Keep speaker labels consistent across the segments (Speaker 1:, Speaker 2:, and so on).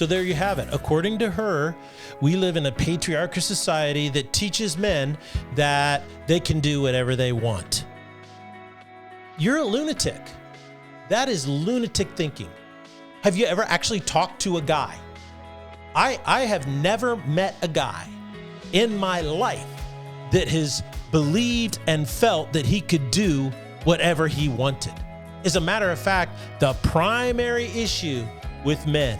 Speaker 1: So there you have it. According to her, we live in a patriarchal society that teaches men that they can do whatever they want. You're a lunatic. That is lunatic thinking. Have you ever actually talked to a guy? I have never met a guy in my life that has believed and felt that he could do whatever he wanted. As a matter of fact, the primary issue with men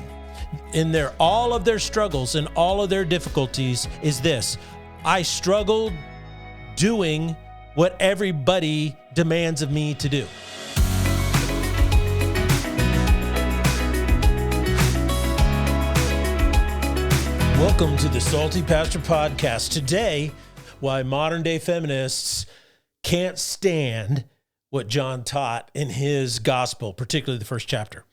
Speaker 1: in all of their struggles and all of their difficulties is this: I struggled doing what everybody demands of me to do. Welcome to the Salty Pastor Podcast. Today, why modern day feminists can't stand what John taught in his gospel, particularly the first chapter.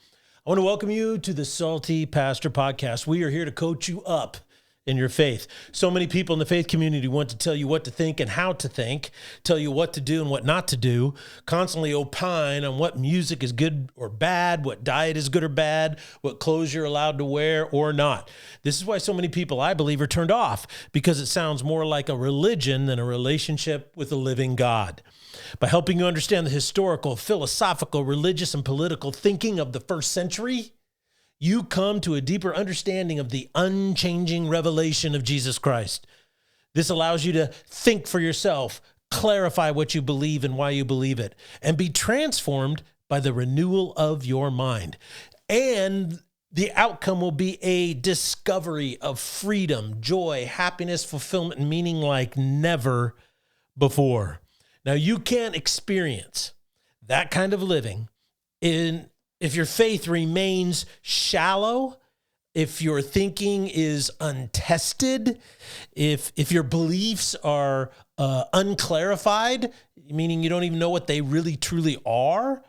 Speaker 1: I want to welcome you to the Salty Pastor Podcast. We are here to coach you up in your faith. So many people in the faith community want to tell you what to think and how to think, tell you what to do and what not to do, constantly opine on what music is good or bad, what diet is good or bad, what clothes you're allowed to wear or not. This is why so many people, I believe, are turned off, because it sounds more like a religion than a relationship with a living God. By helping you understand the historical, philosophical, religious, and political thinking of the first century, you come to a deeper understanding of the unchanging revelation of Jesus Christ. This allows you to think for yourself, clarify what you believe and why you believe it, and be transformed by the renewal of your mind. And the outcome will be a discovery of freedom, joy, happiness, fulfillment, and meaning like never before. Now, you can't experience that kind of living if your faith remains shallow, if your thinking is untested, if your beliefs are unclarified, meaning you don't even know what they really truly are.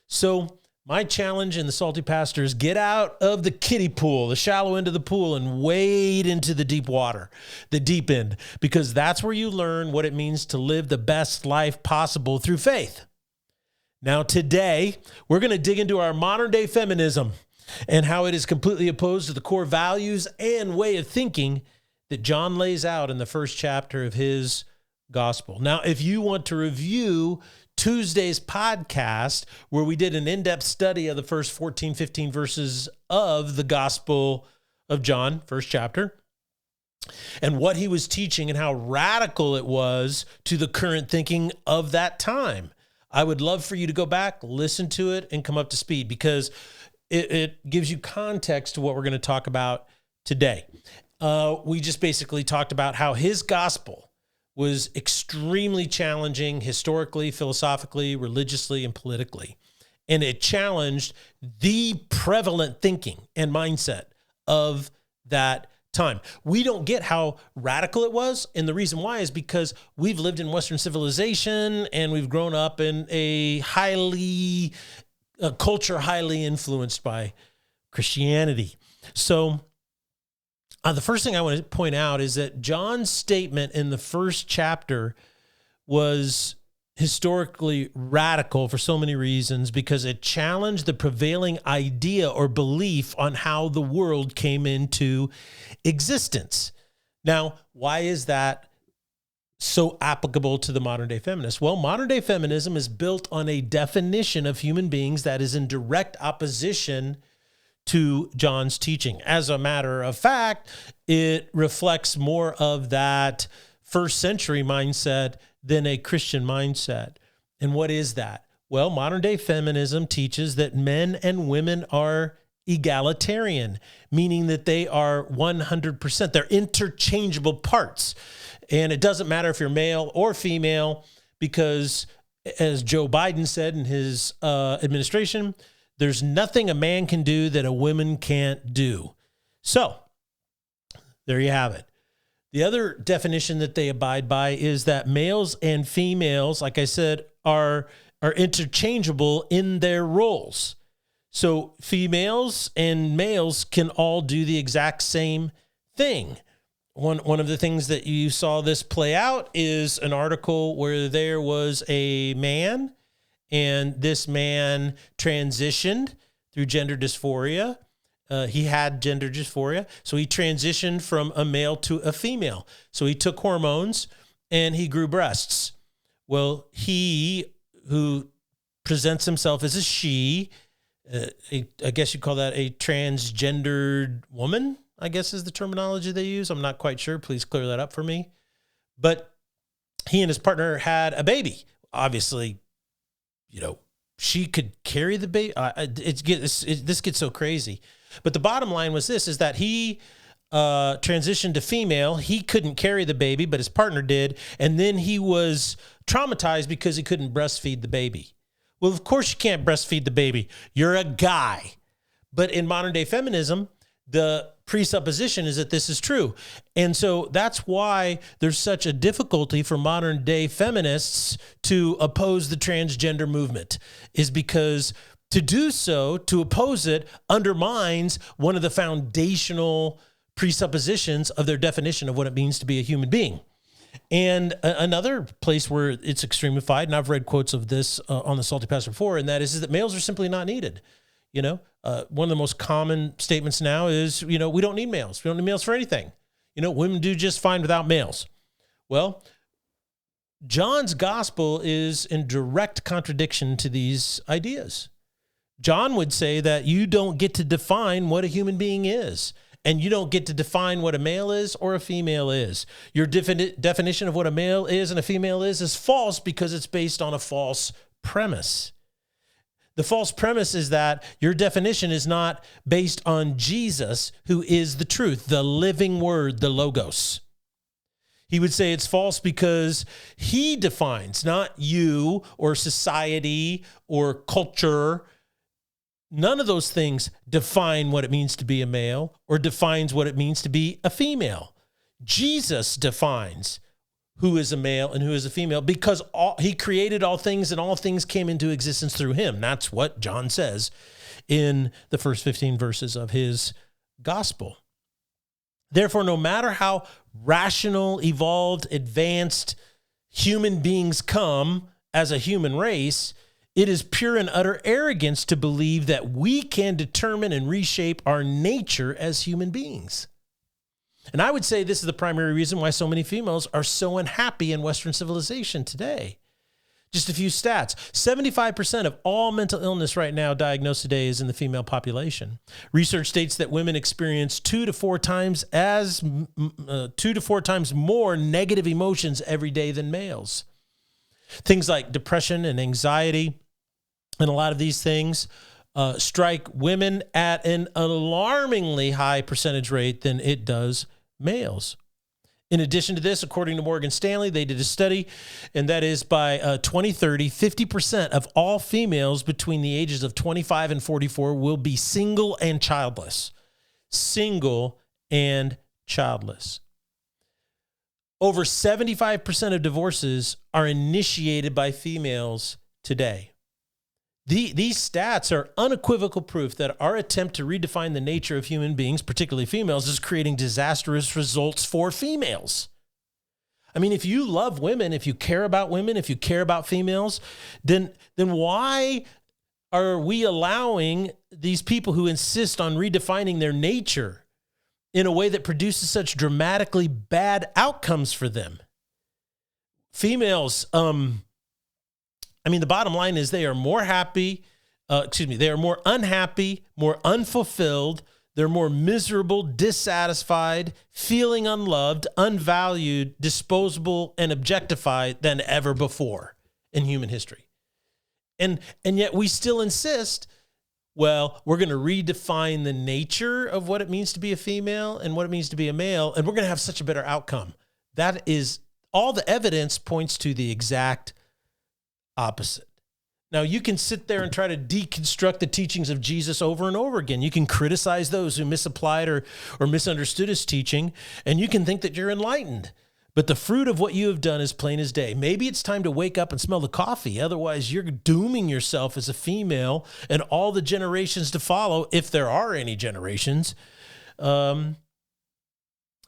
Speaker 1: So my challenge in the Salty Pastor is get out of the kiddie pool, the shallow end of the pool, and wade into the deep water, the deep end, because that's where you learn what it means to live the best life possible through faith. Now, today, we're going to dig into our modern day feminism and how it is completely opposed to the core values and way of thinking that John lays out in the first chapter of his gospel. Now, if you want to review Tuesday's podcast, where we did an in-depth study of the first 14, 15 verses of the Gospel of John, first chapter, and what he was teaching and how radical it was to the current thinking of that time, I would love for you to go back, listen to it, and come up to speed, because it gives you context to what we're going to talk about today. We just basically talked about how his gospel was extremely challenging historically, philosophically, religiously, and politically. And it challenged the prevalent thinking and mindset of that time. We don't get how radical it was, and the reason why is because we've lived in Western civilization and we've grown up in a culture highly influenced by Christianity. So the first thing I want to point out is that John's statement in the first chapter was historically radical for so many reasons, because it challenged the prevailing idea or belief on how the world came into existence. Now, why is that so applicable to the modern day feminist? Well, modern day feminism is built on a definition of human beings that is in direct opposition to John's teaching. As a matter of fact, it reflects more of that first century mindset than a Christian mindset. And what is that? Well, modern day feminism teaches that men and women are egalitarian, meaning that they are 100%. They're interchangeable parts. And it doesn't matter if you're male or female, because as Joe Biden said in his administration, there's nothing a man can do that a woman can't do. So there you have it. The other definition that they abide by is that males and females, like I said, are interchangeable in their roles. So females and males can all do the exact same thing. One of the things that you saw this play out is an article where there was a man, and this man transitioned through gender dysphoria. he had gender dysphoria, so he transitioned from a male to a female. So he took hormones and he grew breasts. Well, he who presents himself as a she, I guess you call that a transgendered woman, I guess is the terminology they use. I'm not quite sure. Please clear that up for me. But he and his partner had a baby. Obviously, she could carry the baby. This gets so crazy. But the bottom line was this, is that he transitioned to female. He couldn't carry the baby, but his partner did. And then he was traumatized because he couldn't breastfeed the baby. Well, of course you can't breastfeed the baby. You're a guy. But in modern day feminism, the presupposition is that this is true. And so that's why there's such a difficulty for modern day feminists to oppose the transgender movement, is because to do so, to oppose it, undermines one of the foundational presuppositions of their definition of what it means to be a human being. And another place where it's extremified, and I've read quotes of this on the Salty Pastor before, and that is that males are simply not needed. One of the most common statements now is, we don't need males. We don't need males for anything. Women do just fine without males. Well, John's gospel is in direct contradiction to these ideas. John would say that you don't get to define what a human being is, and you don't get to define what a male is or a female is. Your definition of what a male is and a female is false because it's based on a false premise. The false premise is that your definition is not based on Jesus, who is the truth, the living word, the logos. He would say it's false because he defines, not you or society or culture. None of those things define what it means to be a male or defines what it means to be a female. Jesus defines who is a male and who is a female because he created all things and all things came into existence through him. That's what John says in the first 15 verses of his gospel. Therefore, no matter how rational, evolved, advanced human beings come as a human race, it is pure and utter arrogance to believe that we can determine and reshape our nature as human beings. And I would say this is the primary reason why so many females are so unhappy in Western civilization today. Just a few stats. 75% of all mental illness right now diagnosed today is in the female population. Research states that women experience 2 to 4 times more negative emotions every day than males. Things like depression and anxiety and a lot of these things strike women at an alarmingly high percentage rate than it does males. In addition to this, according to Morgan Stanley, they did a study, and that is by 2030, 50% of all females between the ages of 25 and 44 will be single and childless. Single and childless. Over 75% of divorces are initiated by females today. These stats are unequivocal proof that our attempt to redefine the nature of human beings, particularly females, is creating disastrous results for females. I mean, if you love women, if you care about women, if you care about females, then why are we allowing these people who insist on redefining their nature in a way that produces such dramatically bad outcomes for them? Females, the bottom line is they are more they are more unhappy, more unfulfilled. They're more miserable, dissatisfied, feeling unloved, unvalued, disposable, and objectified than ever before in human history. And yet we still insist, well, we're going to redefine the nature of what it means to be a female and what it means to be a male, and we're going to have such a better outcome. That is, all the evidence points to the exact opposite. Now, you can sit there and try to deconstruct the teachings of Jesus over and over again. You can criticize those who misapplied or misunderstood his teaching, and you can think that you're enlightened. But the fruit of what you have done is plain as day. Maybe it's time to wake up and smell the coffee. Otherwise, you're dooming yourself as a female and all the generations to follow, if there are any generations. And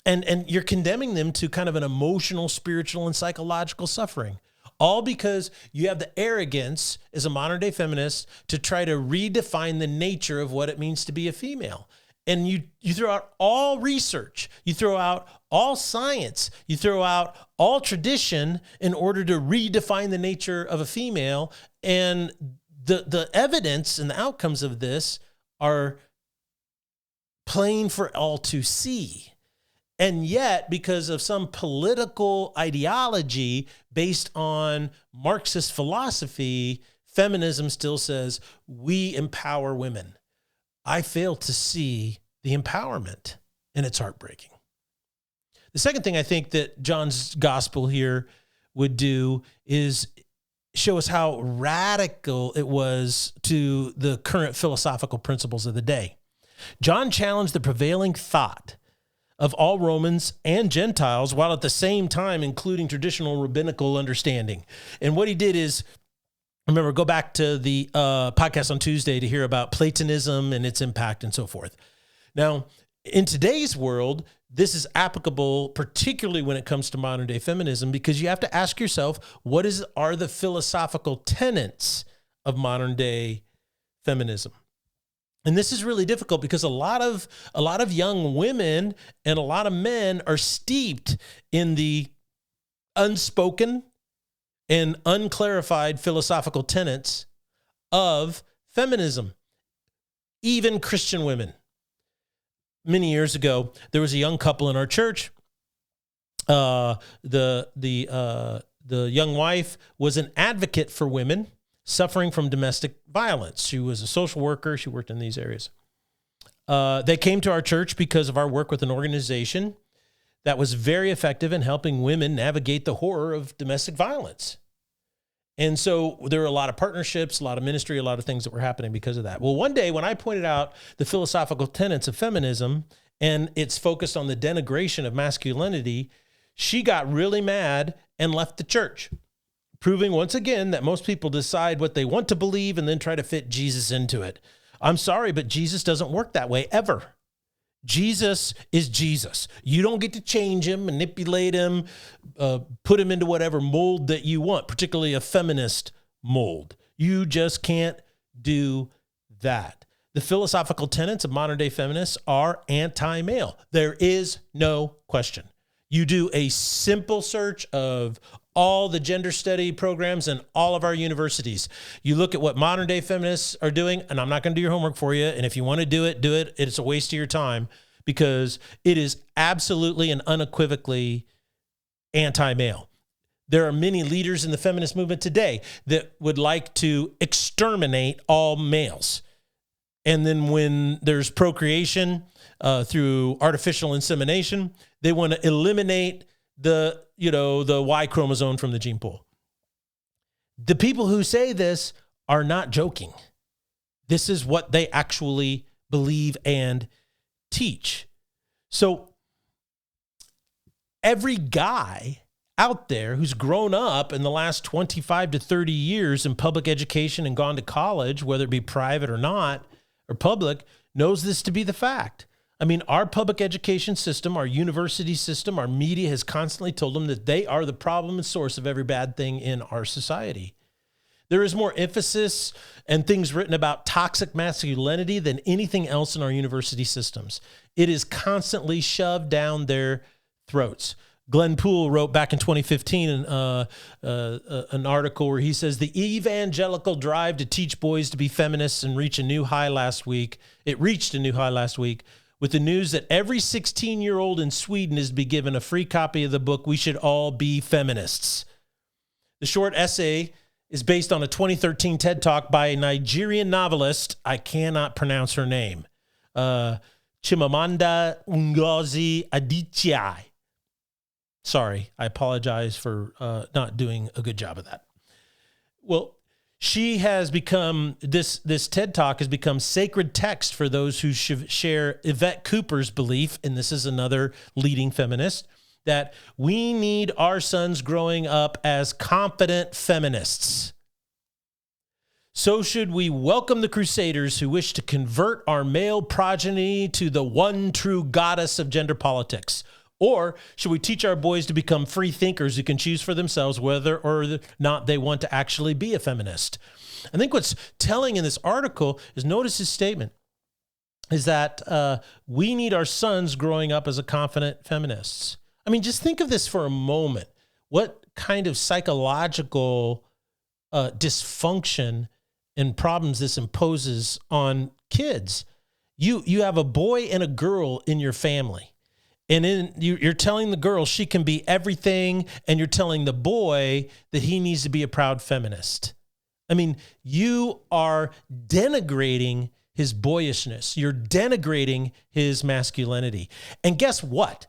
Speaker 1: you're condemning them to kind of an emotional, spiritual, and psychological suffering. All because you have the arrogance as a modern day feminist to try to redefine the nature of what it means to be a female. and you throw out all research, you throw out all science, you throw out all tradition in order to redefine the nature of a female. And the evidence and the outcomes of this are plain for all to see. And yet, because of some political ideology based on Marxist philosophy, feminism still says we empower women. I fail to see the empowerment, and it's heartbreaking. The second thing I think that John's gospel here would do is show us how radical it was to the current philosophical principles of the day. John challenged the prevailing thought of all Romans and Gentiles, while at the same time including traditional rabbinical understanding. And what he did is, remember, go back to the podcast on Tuesday to hear about Platonism and its impact and so forth. Now, in today's world, this is applicable, particularly when it comes to modern day feminism, because you have to ask yourself, what are the philosophical tenets of modern day feminism? And this is really difficult because a lot of young women and a lot of men are steeped in the unspoken and unclarified philosophical tenets of feminism, even Christian women. Many years ago, there was a young couple in our church. The young wife was an advocate for women suffering from domestic violence. She was a social worker. She worked in these areas. They came to our church because of our work with an organization that was very effective in helping women navigate the horror of domestic violence. And so there were a lot of partnerships, a lot of ministry, a lot of things that were happening because of that. Well, one day when I pointed out the philosophical tenets of feminism and it's focused on the denigration of masculinity, she got really mad and left the church, proving once again that most people decide what they want to believe and then try to fit Jesus into it. I'm sorry, but Jesus doesn't work that way ever. Jesus is Jesus. You don't get to change him, manipulate him, put him into whatever mold that you want, particularly a feminist mold. You just can't do that. The philosophical tenets of modern day feminists are anti-male. There is no question. You do a simple search of all the gender study programs in all of our universities. You look at what modern day feminists are doing, and I'm not going to do your homework for you. And if you want to do it, do it. It's a waste of your time because it is absolutely and unequivocally anti-male. There are many leaders in the feminist movement today that would like to exterminate all males. And then when there's procreation through artificial insemination, they want to eliminate the Y chromosome from the gene pool. The people who say this are not joking. This is what they actually believe and teach. So every guy out there who's grown up in the last 25 to 30 years in public education and gone to college, whether it be private or not, or public, knows this to be the fact. I mean, our public education system, our university system, our media has constantly told them that they are the problem and source of every bad thing in our society. There is more emphasis and things written about toxic masculinity than anything else in our university systems. It is constantly shoved down their throats. Glenn Poole wrote back in 2015 an article where he says the evangelical drive to teach boys to be feminists and reached a new high last week with the news that every 16-year-old in Sweden is to be given a free copy of the book, We Should All Be Feminists. The short essay is based on a 2013 TED Talk by a Nigerian novelist. I cannot pronounce her name. Chimamanda Ngozi Adichie. Sorry, I apologize for not doing a good job of that. Well, she has become, this TED Talk has become sacred text for those who share Yvette Cooper's belief, and this is another leading feminist, that we need our sons growing up as confident feminists. So should we welcome the crusaders who wish to convert our male progeny to the one true goddess of gender politics? Or should we teach our boys to become free thinkers who can choose for themselves whether or not they want to actually be a feminist? I think what's telling in this article is notice his statement. is that we need our sons growing up as a confident feminists. I mean, just think of this for a moment. What kind of psychological dysfunction and problems this imposes on kids? You have a boy and a girl in your family, and you're telling the girl she can be everything, and you're telling the boy that he needs to be a proud feminist. I mean, you are denigrating his boyishness. You're denigrating his masculinity. And guess what?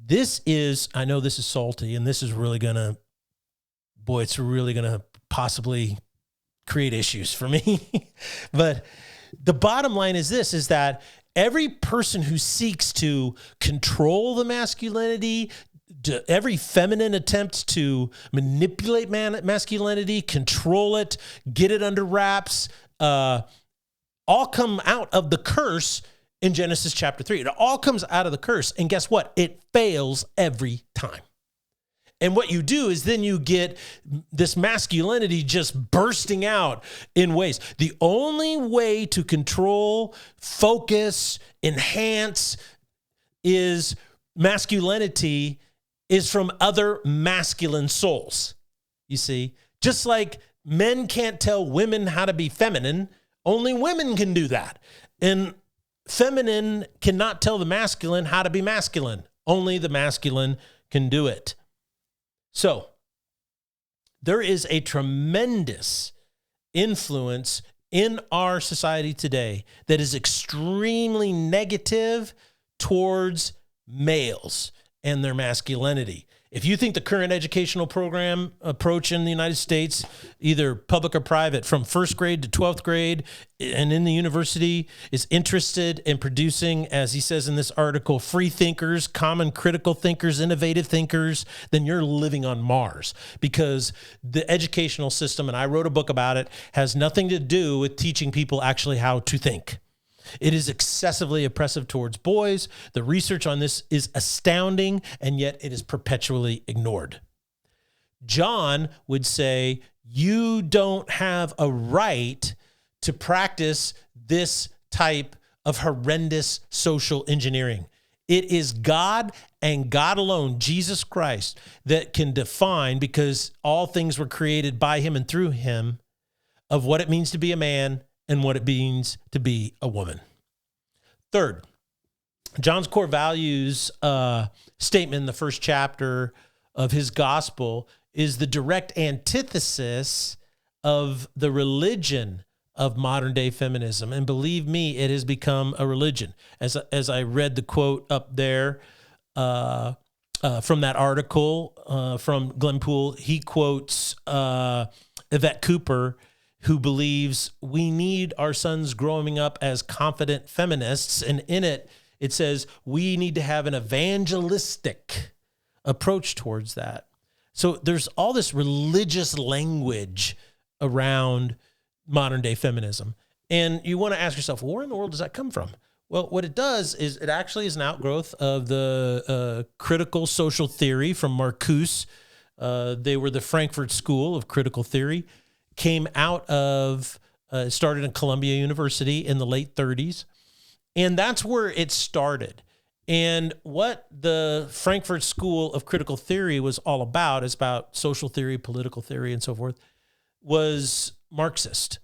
Speaker 1: I know this is salty, and this is really it's really going to possibly create issues for me. But the bottom line is this, is that every person who seeks to control the masculinity, every feminine attempt to manipulate masculinity, control it, get it under wraps, all come out of the curse in Genesis chapter 3. It all comes out of the curse. And guess what? It fails every time. And what you do is then you get this masculinity just bursting out in ways. The only way to control, focus, enhance is masculinity is from other masculine souls. You see, just like men can't tell women how to be feminine, only women can do that. And feminine cannot tell the masculine how to be masculine. Only the masculine can do it. So there is a tremendous influence in our society today that is extremely negative towards males and their masculinity. If you think the current educational program approach in the United States, either public or private, from first grade to 12th grade and in the university, is interested in producing, as he says in this article, free thinkers, common critical thinkers, innovative thinkers, then you're living on Mars. Because the educational system, and I wrote a book about it, has nothing to do with teaching people actually how to think. It is excessively oppressive towards boys. The research on this is astounding, and yet it is perpetually ignored. John would say, you don't have a right to practice this type of horrendous social engineering. It is God and God alone, Jesus Christ, that can define, because all things were created by him and through him, of what it means to be a man and what it means to be a woman. Third, John's core values statement in the first chapter of his gospel is the direct antithesis of the religion of modern day feminism. And believe me, it has become a religion. As I read the quote up there from that article from Glenpool, he quotes Yvette Cooper, who believes we need our sons growing up as confident feminists. And in it, it says we need to have an evangelistic approach towards that. So there's all this religious language around modern day feminism. And you want to ask yourself, well, where in the world does that come from? Well, what it does is it actually is an outgrowth of the critical social theory from Marcuse. They were the Frankfurt School of Critical Theory. Came out of, started in Columbia University in the late 30s. And that's where it started. And what the Frankfurt School of Critical Theory was all about, is about social theory, political theory, and so forth, was Marxist.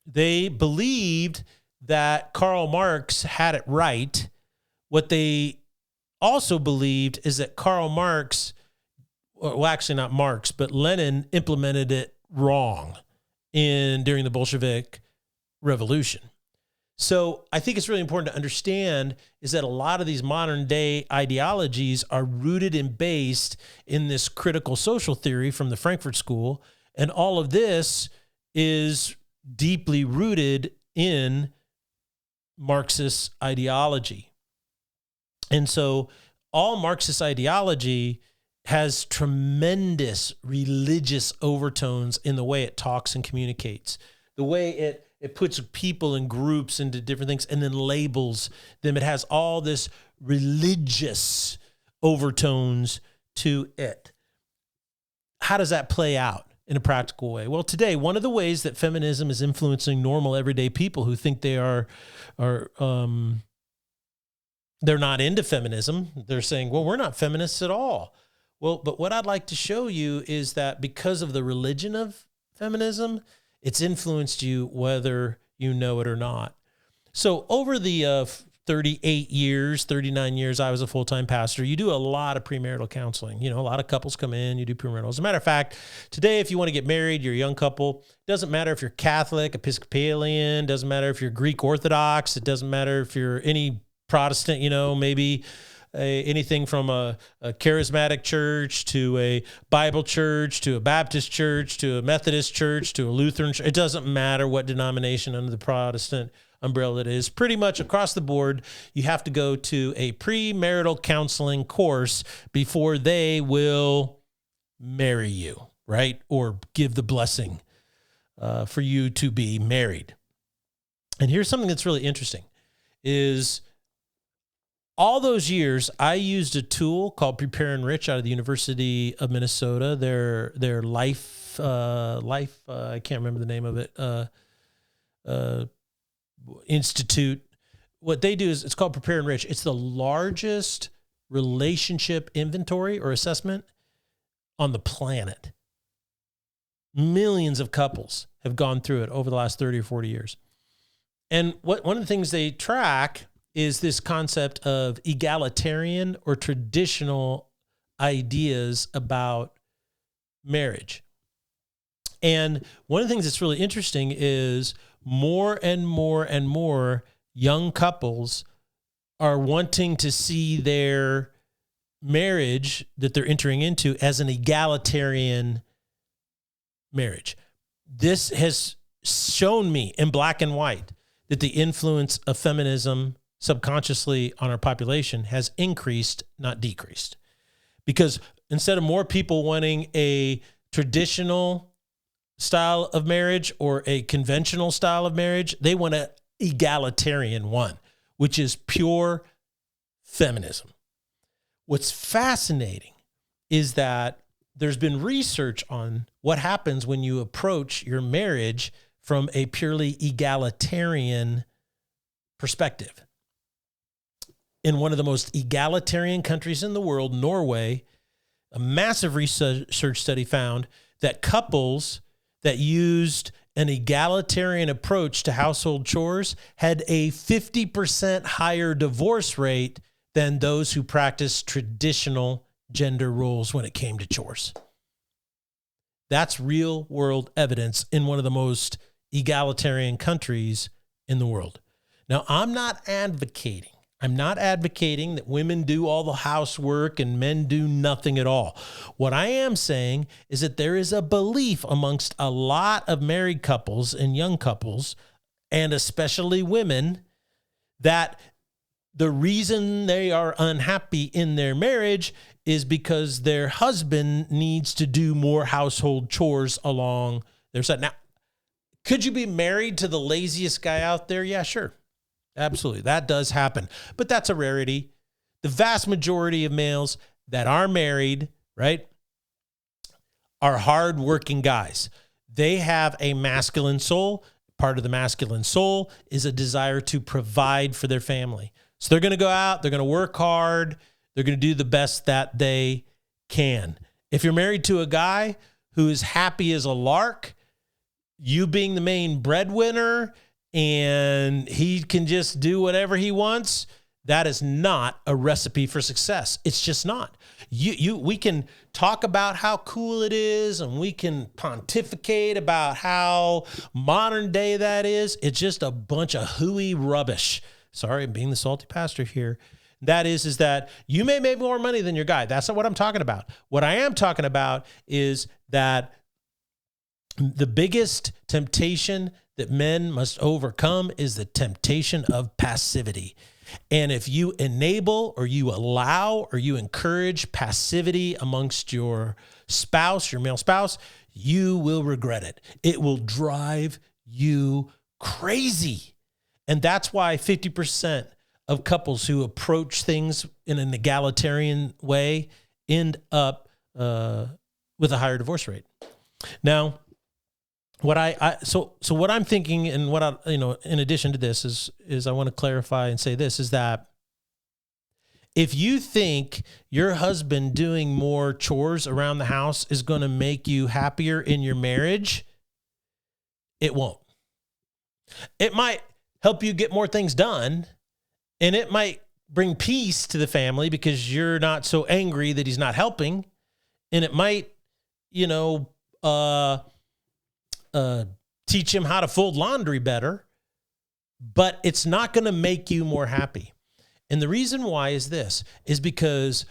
Speaker 1: They believed that Karl Marx had it right. What they also believed is that Karl Marx, well, actually not Marx, but Lenin implemented it wrong during the Bolshevik Revolution. So I think it's really important to understand is that a lot of these modern day ideologies are rooted and based in this critical social theory from the Frankfurt School. And all of this is deeply rooted in Marxist ideology. And so all Marxist ideology has tremendous religious overtones in the way it talks and communicates, the way it puts people and groups into different things and then labels them. It has all this religious overtones to it. How does that play out in a practical way? Well, today, one of the ways that feminism is influencing normal everyday people who think they are they're not into feminism. They're saying, well, we're not feminists at all. Well, but what I'd like to show you is that because of the religion of feminism, it's influenced you whether you know it or not. So over the 38 years, 39 years, I was a full-time pastor. You do a lot of premarital counseling. You know, a lot of couples come in, you do premarital. As a matter of fact, today, if you want to get married, you're a young couple. Doesn't matter if you're Catholic, Episcopalian, doesn't matter if you're Greek Orthodox. It doesn't matter if you're any Protestant, you know, maybe anything from a charismatic church to a Bible church to a Baptist church to a Methodist church to a Lutheran church. It doesn't matter what denomination under the Protestant umbrella it is. Pretty much across the board, you have to go to a premarital counseling course before they will marry you, right? Or give the blessing for you to be married. And here's something that's really interesting is all those years, I used a tool called Prepare and Rich out of the University of Minnesota. Their life, I can't remember the name of it, institute. What they do is it's called Prepare and Rich. It's the largest relationship inventory or assessment on the planet. Millions of couples have gone through it over the last 30 or 40 years. And one of the things they track is this concept of egalitarian or traditional ideas about marriage. And one of the things that's really interesting is more and more and more young couples are wanting to see their marriage that they're entering into as an egalitarian marriage. This has shown me in black and white that the influence of feminism subconsciously on our population has increased, not decreased. Because instead of more people wanting a traditional style of marriage or a conventional style of marriage, they want an egalitarian one, which is pure feminism. What's fascinating is that there's been research on what happens when you approach your marriage from a purely egalitarian perspective. In one of the most egalitarian countries in the world, Norway, a massive research study found that couples that used an egalitarian approach to household chores had a 50% higher divorce rate than those who practiced traditional gender roles when it came to chores. That's real world evidence in one of the most egalitarian countries in the world. Now, I'm not advocating that women do all the housework and men do nothing at all. What I am saying is that there is a belief amongst a lot of married couples and young couples, and especially women, that the reason they are unhappy in their marriage is because their husband needs to do more household chores along their side. Now, could you be married to the laziest guy out there? Yeah, sure. Absolutely. That does happen. But that's a rarity. The vast majority of males that are married, right, are hardworking guys. They have a masculine soul. Part of the masculine soul is a desire to provide for their family. So they're going to go out, they're going to work hard, they're going to do the best that they can. If you're married to a guy who is happy as a lark, you being the main breadwinner, and he can just do whatever he wants, that is not a recipe for success. It's just not. We can talk about how cool it is, and we can pontificate about how modern day that is. It's just a bunch of hooey rubbish. Sorry, I'm being the salty pastor here. That is that you may make more money than your guy. That's not what I'm talking about. What I am talking about is that the biggest temptation that men must overcome is the temptation of passivity. And if you enable or you allow or you encourage passivity amongst your spouse, your male spouse, you will regret it. It will drive you crazy. And that's why 50% of couples who approach things in an egalitarian way end up with a higher divorce rate. Now, what what I'm thinking, and what I, in addition to this is I want to clarify and say this, is that If you think your husband doing more chores around the house is going to make you happier in your marriage, it won't. It might help you get more things done, and it might bring peace to the family because you're not so angry that he's not helping. And it might, teach him how to fold laundry better, but it's not going to make you more happy. And the reason why is because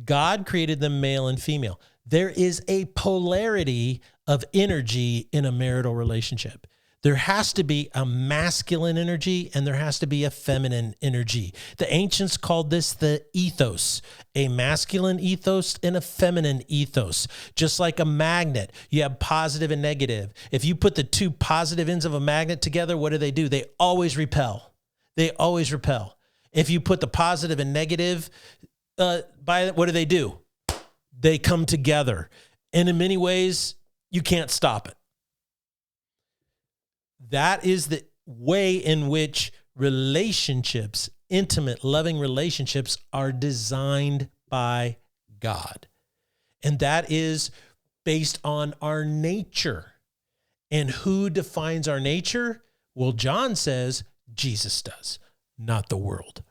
Speaker 1: God created them male and female. There is a polarity of energy in a marital relationship. There has to be a masculine energy and there has to be a feminine energy. The ancients called this the ethos, a masculine ethos and a feminine ethos. Just like a magnet, you have positive and negative. If you put the two positive ends of a magnet together, what do? They always repel. They always repel. If you put the positive and negative, what do? They come together. And in many ways, you can't stop it. That is the way in which relationships, intimate, loving relationships, are designed by God. And that is based on our nature. And who defines our nature? Well, John says Jesus does, not the world.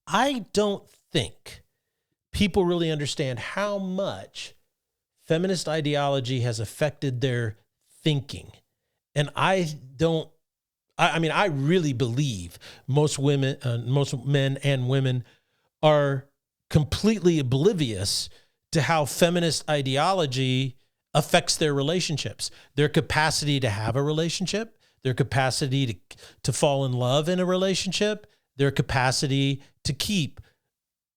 Speaker 1: I don't think people really understand how much feminist ideology has affected their thinking. And I really believe most men and women are completely oblivious to how feminist ideology affects their relationships, their capacity to have a relationship, their capacity to fall in love in a relationship, their capacity to keep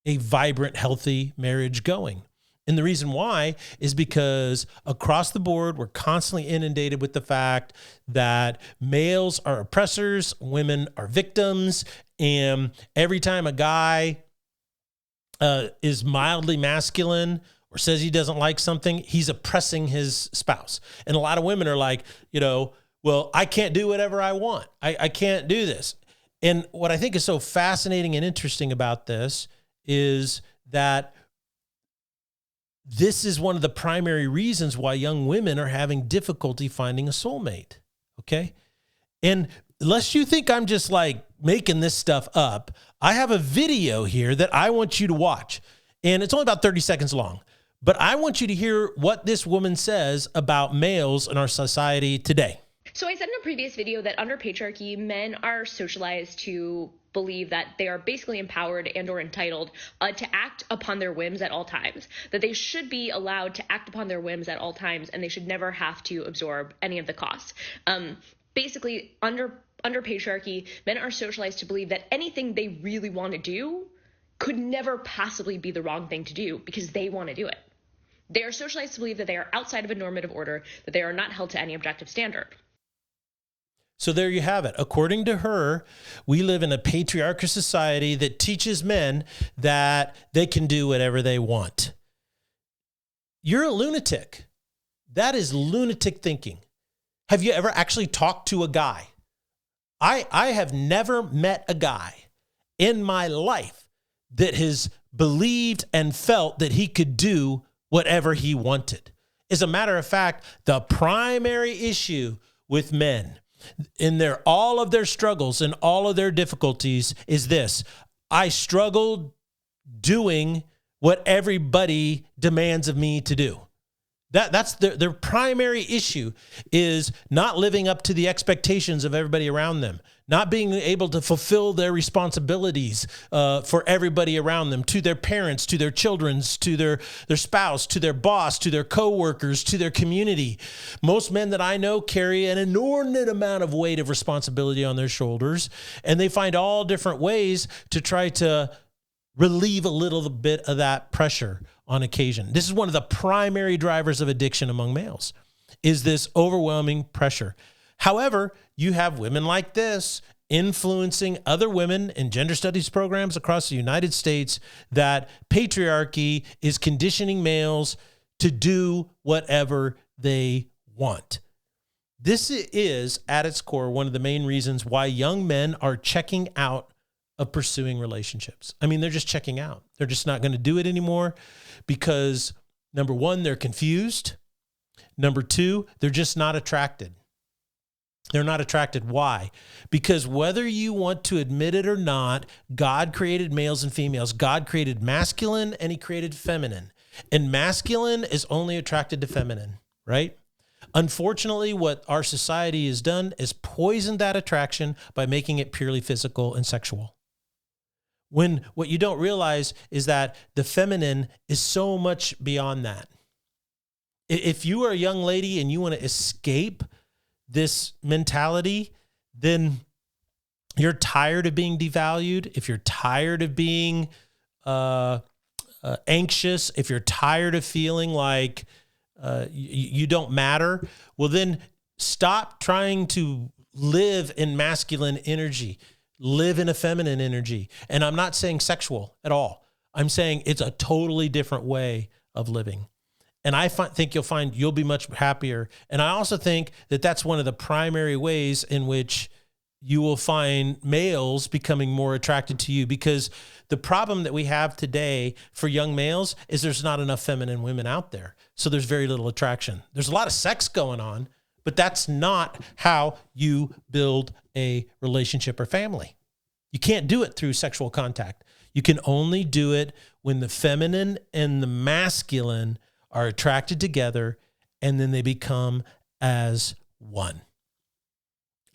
Speaker 1: a vibrant, healthy marriage going. And the reason why is because across the board, we're constantly inundated with the fact that males are oppressors, women are victims, and every time a guy is mildly masculine or says he doesn't like something, he's oppressing his spouse. And a lot of women are like, well, I can't do whatever I want. I can't do this. And what I think is so fascinating and interesting about this is that this is one of the primary reasons why young women are having difficulty finding a soulmate, okay? And lest you think I'm just like making this stuff up, I have a video here that I want you to watch. And it's only about 30 seconds long. But I want you to hear what this woman says about males in our society today.
Speaker 2: So I said in a previous video that under patriarchy, men are socialized to believe that they are basically empowered and or entitled to act upon their whims at all times, that they should be allowed to act upon their whims at all times, and they should never have to absorb any of the costs. Basically, under patriarchy, men are socialized to believe that anything they really want to do could never possibly be the wrong thing to do because they want to do it. They are socialized to believe that they are outside of a normative order, that they are not held to any objective standard.
Speaker 1: So there you have it. According to her, we live in a patriarchal society that teaches men that they can do whatever they want. You're a lunatic. That is lunatic thinking. Have you ever actually talked to a guy? I have never met a guy in my life that has believed and felt that he could do whatever he wanted. As a matter of fact, the primary issue with men in all of their struggles and all of their difficulties is this: I struggled doing what everybody demands of me to do. That's their primary issue, is not living up to the expectations of everybody around them, not being able to fulfill their responsibilities for everybody around them, to their parents, to their children, to their spouse, to their boss, to their coworkers, to their community. Most men that I know carry an inordinate amount of weight of responsibility on their shoulders, and they find all different ways to try to relieve a little bit of that pressure on occasion. This is one of the primary drivers of addiction among males, is this overwhelming pressure. However, you have women like this influencing other women in gender studies programs across the United States that patriarchy is conditioning males to do whatever they want. This is, at its core, one of the main reasons why young men are checking out of pursuing relationships. I mean, they're just checking out. They're just not going to do it anymore because, number one, they're confused. Number two, they're just not attracted. They're not attracted. Why? Because whether you want to admit it or not, God created males and females. God created masculine and he created feminine. And masculine is only attracted to feminine, right? Unfortunately, what our society has done is poisoned that attraction by making it purely physical and sexual. When what you don't realize is that the feminine is so much beyond that. If you are a young lady and you want to escape this mentality, then you're tired of being devalued. If you're tired of being anxious, if you're tired of feeling like you don't matter, well, then stop trying to live in masculine energy. Live in a feminine energy. And I'm not saying sexual at all. I'm saying it's a totally different way of living. And I think you'll be much happier. And I also think that that's one of the primary ways in which you will find males becoming more attracted to you, because the problem that we have today for young males is there's not enough feminine women out there. So there's very little attraction. There's a lot of sex going on, but that's not how you build a relationship or family. You can't do it through sexual contact. You can only do it when the feminine and the masculine are attracted together, and then they become as one.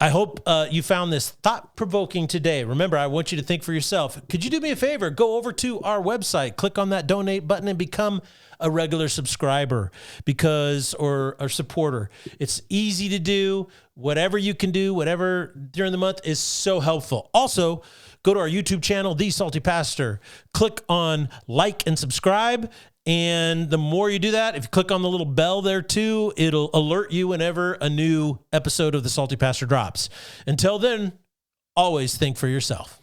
Speaker 1: I hope you found this thought-provoking today. Remember, I want you to think for yourself. Could you do me a favor? Go over to our website, click on that donate button, and become a regular subscriber or a supporter. It's easy to do. Whatever you can do, whatever during the month is so helpful. Also, go to our YouTube channel, The Salty Pastor. Click on like and subscribe. And the more you do that, if you click on the little bell there too, it'll alert you whenever a new episode of The Salty Pastor drops. Until then, always think for yourself.